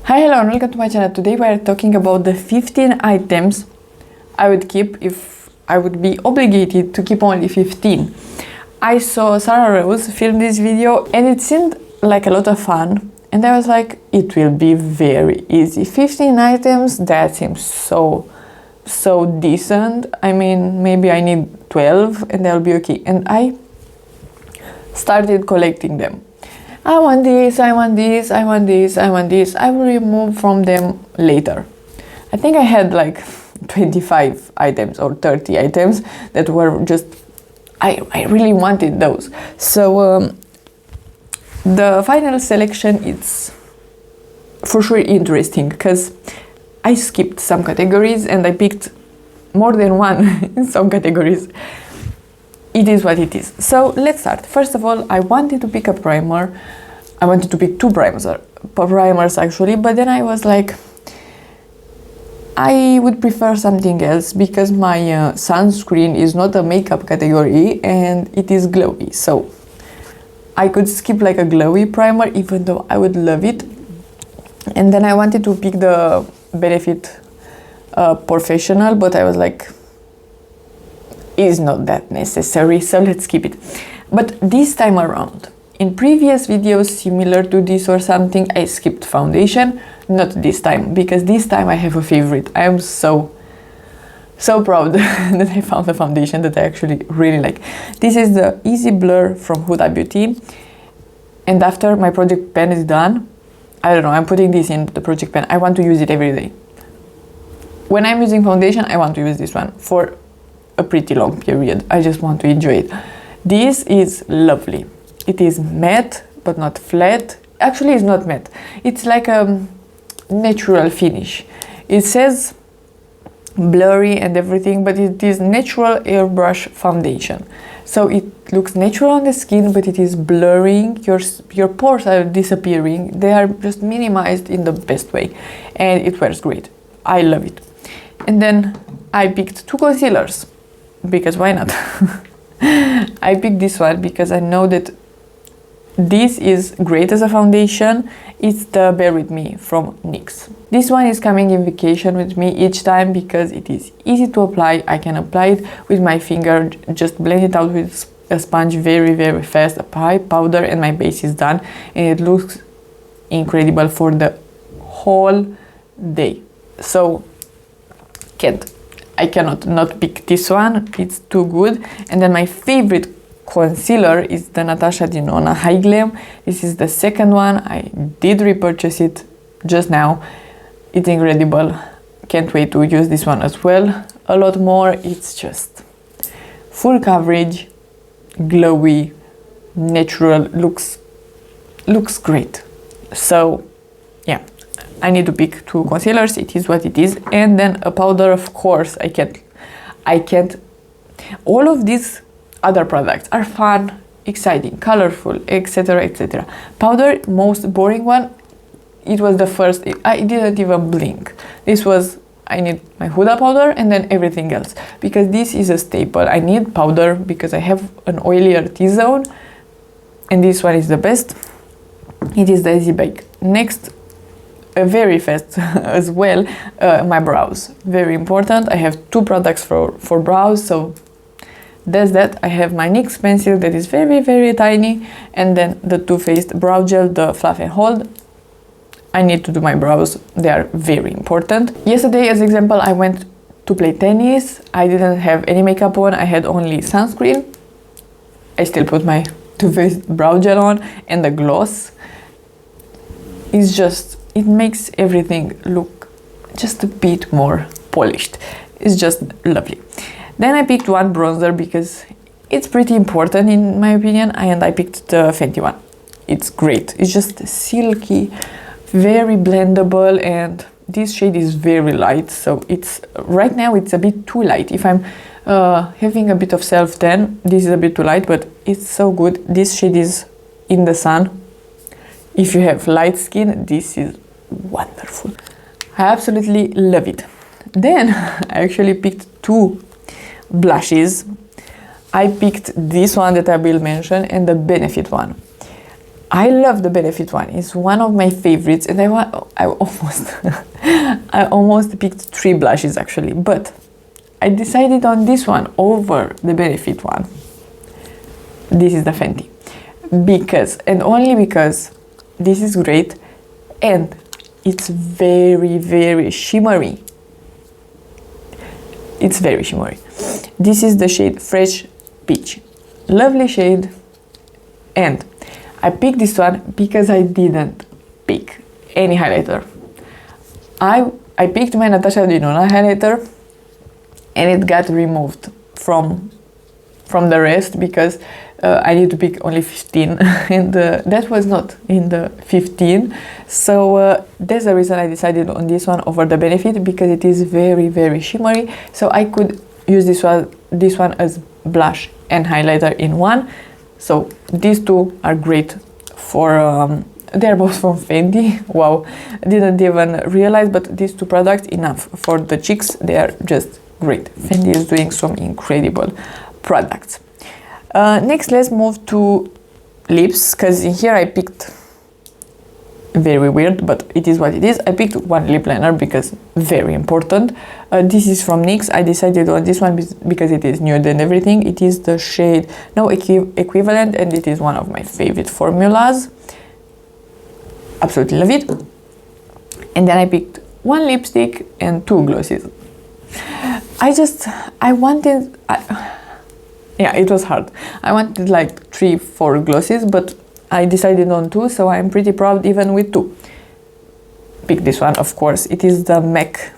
Hi, hello and welcome to my channel. Today we are talking about the 15 items I would keep if I would be obligated to keep only 15. I saw Sarah Rose film this video and it seemed like a lot of fun, and I was like, it will be very easy. 15 items, that seems so decent. I mean, maybe I need 12 and that'll be okay. And I started collecting them. I want this, I want this, I want this, I want this. I will remove from them later. I think I had like 25 items or 30 items that were just, I really wanted those. So the final selection is for sure interesting because I skipped some categories and I picked more than one in some categories. It is what it is. So let's start. First of all, I wanted to pick a primer. I wanted to pick two primers actually, but then I was like, I would prefer something else because my sunscreen is not a makeup category and it is glowy. So I could skip like a glowy primer even though I would love it. And then I wanted to pick the Benefit Professional, but I was like, is not that necessary, so let's keep it. But this time around, in previous videos similar to this or something, I skipped foundation. Not this time, because this time I have a favorite. I am so proud that I found a foundation that I actually really like. This is the Easy Blur from Huda Beauty, and after my project pen is done, I don't know, I'm putting this in the project pen. I want to use it every day. When I'm using foundation, I want to use this one for a pretty long period. I just want to enjoy it. This is lovely. It is matte but not flat. Actually, it's not matte. It's like a natural finish. It says blurry and everything, but it is natural airbrush foundation. So it looks natural on the skin, but it is blurring. Your pores are disappearing. They are just minimized in the best way, and it wears great. I love it. And then I picked two concealers because why not? I picked this one because I know that this is great as a foundation. It's the Bear With Me from NYX. This one is coming in vacation with me each time because it is easy to apply. I can apply it with my finger, just blend it out with a sponge very fast, apply powder, and my base is done, and it looks incredible for the whole day. So I cannot not pick this one. It's too good. And then my favorite concealer is the Natasha Denona Hy-glam. This is the second one. I did repurchase it just now. It's incredible. Can't wait to use this one as well. A lot more. It's just full coverage, glowy, natural, looks great. So yeah, I need to pick two concealers. It is what it is. And then a powder, of course. I can't. All of these other products are fun, exciting, colorful, etc. Powder, most boring one. It was the first. I didn't even blink. This was, I need my Huda powder and then everything else, because this is a staple. I need powder because I have an oilier T-zone, and this one is the best. It is the Easy Bake. Next, very fast as well, my brows. Very important. I have two products for brows, so that's that. I have my NYX pencil that is very tiny, and then the Too Faced brow gel, the Fluff and Hold. I need to do my brows. They are very important. Yesterday, as example, I went to play tennis. I didn't have any makeup on. I had only sunscreen. I still put my Too Faced brow gel on, and the gloss. It's just, it makes everything look just a bit more polished. It's just lovely. Then I picked one bronzer because it's pretty important in my opinion, and I picked the Fenty one. It's great. It's just silky, very blendable, and this shade is very light, so it's right now it's a bit too light. If I'm having a bit of self-tan, this is a bit too light, but it's so good. This shade is in the sun. If you have light skin, this is wonderful. I absolutely love it. Then I actually picked two blushes. I picked this one that I will mention and the Benefit one. I love the Benefit one. It's one of my favorites, and I almost I almost picked 3 blushes actually, but I decided on this one over the Benefit one. This is the Fenty, because, and only because, this is great and it's very, very shimmery. It's very shimmery. This is the shade Fresh Peach. Lovely shade. And I picked this one because I didn't pick any highlighter. I picked my Natasha Denona highlighter and it got removed from the rest because I need to pick only 15 and that was not in the 15. So that's the reason I decided on this one over the Benefit, because it is very, very shimmery. So I could use this one as blush and highlighter in one. So these two are great for, they're both from Fenty. Wow, didn't even realize, but these two products enough for the cheeks. They are just great. Fenty is doing some incredible products. Next, let's move to lips, because in here I picked, very weird, but it is what it is. I picked one lip liner because very important. This is from NYX. I decided on this one because it is nude and everything. It is the shade No Equivalent, and it is one of my favorite formulas. Absolutely love it. And then I picked one lipstick and 2 glosses. Yeah, it was hard. I wanted like 3-4 glosses, but I decided on 2, so I'm pretty proud even with 2. Pick this one, of course. It is the MAC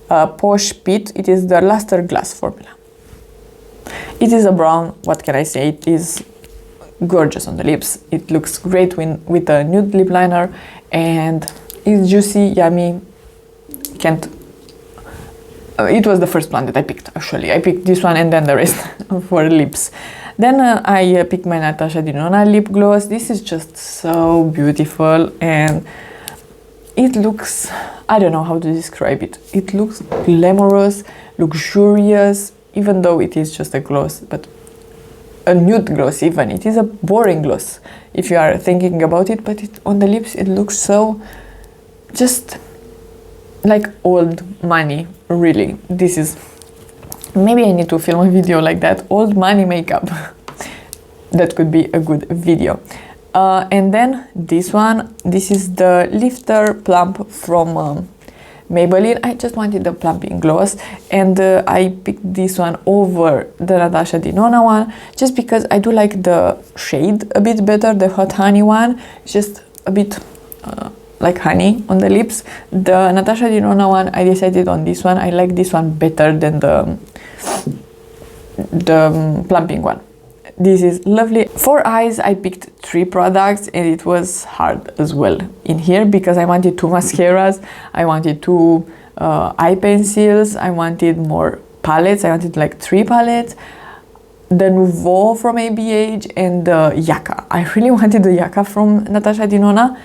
Posh Pit. It is the Lustreglass formula. It is a brown. What can I say? It is gorgeous on the lips. It looks great with a nude lip liner, and it's juicy, yummy. Can't. It was the first one that I picked, actually. I picked this one and then the rest for lips. Then I picked my Natasha Denona lip gloss. This is just so beautiful and it looks, I don't know how to describe it. It looks glamorous, luxurious, even though it is just a gloss, but a nude gloss even. It is a boring gloss if you are thinking about it, but on the lips it looks so just like old money, really. This is, maybe I need to film a video like that, old money makeup. That could be a good video. And then this one, this is the Lifter Plump from Maybelline. I just wanted the plumping gloss, and I picked this one over the Natasha Denona one, just because I do like the shade a bit better, the Hot Honey one. It's just a bit like honey on the lips. The Natasha Denona one, I decided on this one. I like this one better than the plumping one. This is lovely. For eyes, I picked 3 products, and it was hard as well in here because I wanted 2 mascaras, I wanted 2 eye pencils, I wanted more palettes. I wanted like 3 palettes, the Nouveau from ABH, and the Yaka. I really wanted the Yaka from Natasha Denona,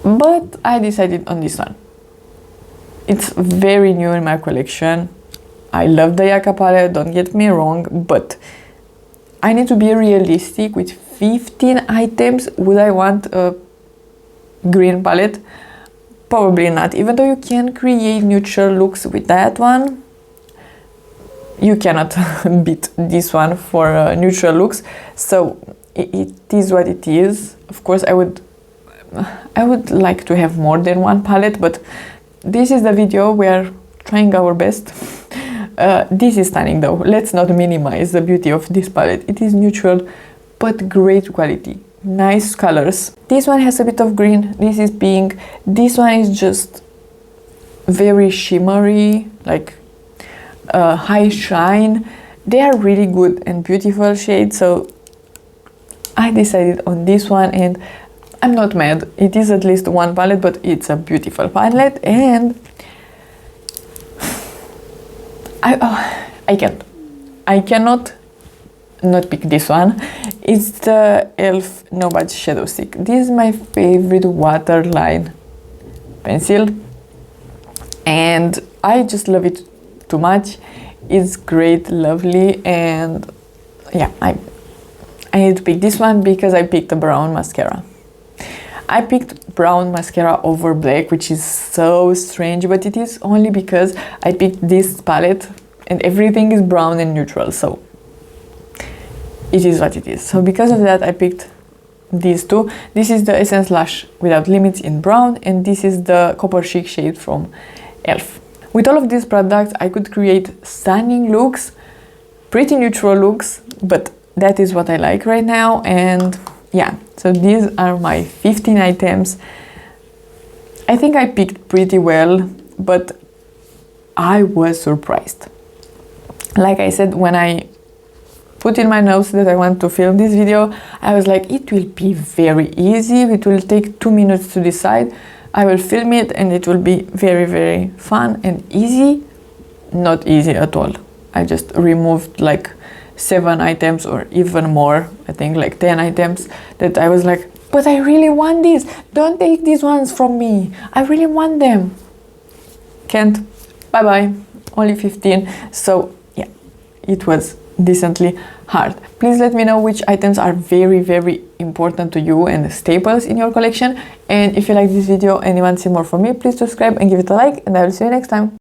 but I decided on this one. It's very new in my collection. I love the Yaka palette, don't get me wrong, but I need to be realistic. With 15 items, would I want a green palette? Probably not. Even though you can create neutral looks with that one, you cannot beat this one for neutral looks. So it is what it is. Of course, I would like to have more than 1 palette, but this is the video. We are trying our best. This is stunning though. Let's not minimize the beauty of this palette. It is neutral but great quality, nice colors. This one has a bit of green, this is pink, this one is just very shimmery, like high shine. They are really good and beautiful shades, so I decided on this one, and I'm not mad. It is at least 1 palette, but it's a beautiful palette, and I cannot not pick this one. It's the E.L.F. No Budge Shadow Stick. This is my favorite waterline pencil, and I just love it too much. It's great, lovely, and yeah, I need to pick this one because I picked a brown mascara. I picked brown mascara over black, which is so strange, but it is only because I picked this palette and everything is brown and neutral, so it is what it is. So because of that, I picked these two. This is the Essence Lash Without Limits in brown, and this is the Copper Chic shade from E.L.F. With all of these products, I could create stunning looks, pretty neutral looks, but that is what I like right now. And yeah, so these are my 15 items. I think I picked pretty well, but I was surprised. Like I said, when I put in my notes that I want to film this video, I was like, it will be very easy. It will take 2 minutes to decide. I will film it and it will be very, very fun and easy. Not easy at all. I just removed like 7 items or even more, I think like 10 items that I was like, but I really want these. Don't take these ones from me. I really want them. Can't. Bye-bye. Only 15. So yeah, it was decently hard. Please let me know which items are very, very important to you and staples in your collection. And if you like this video and you want to see more from me, please subscribe and give it a like, and I will see you next time.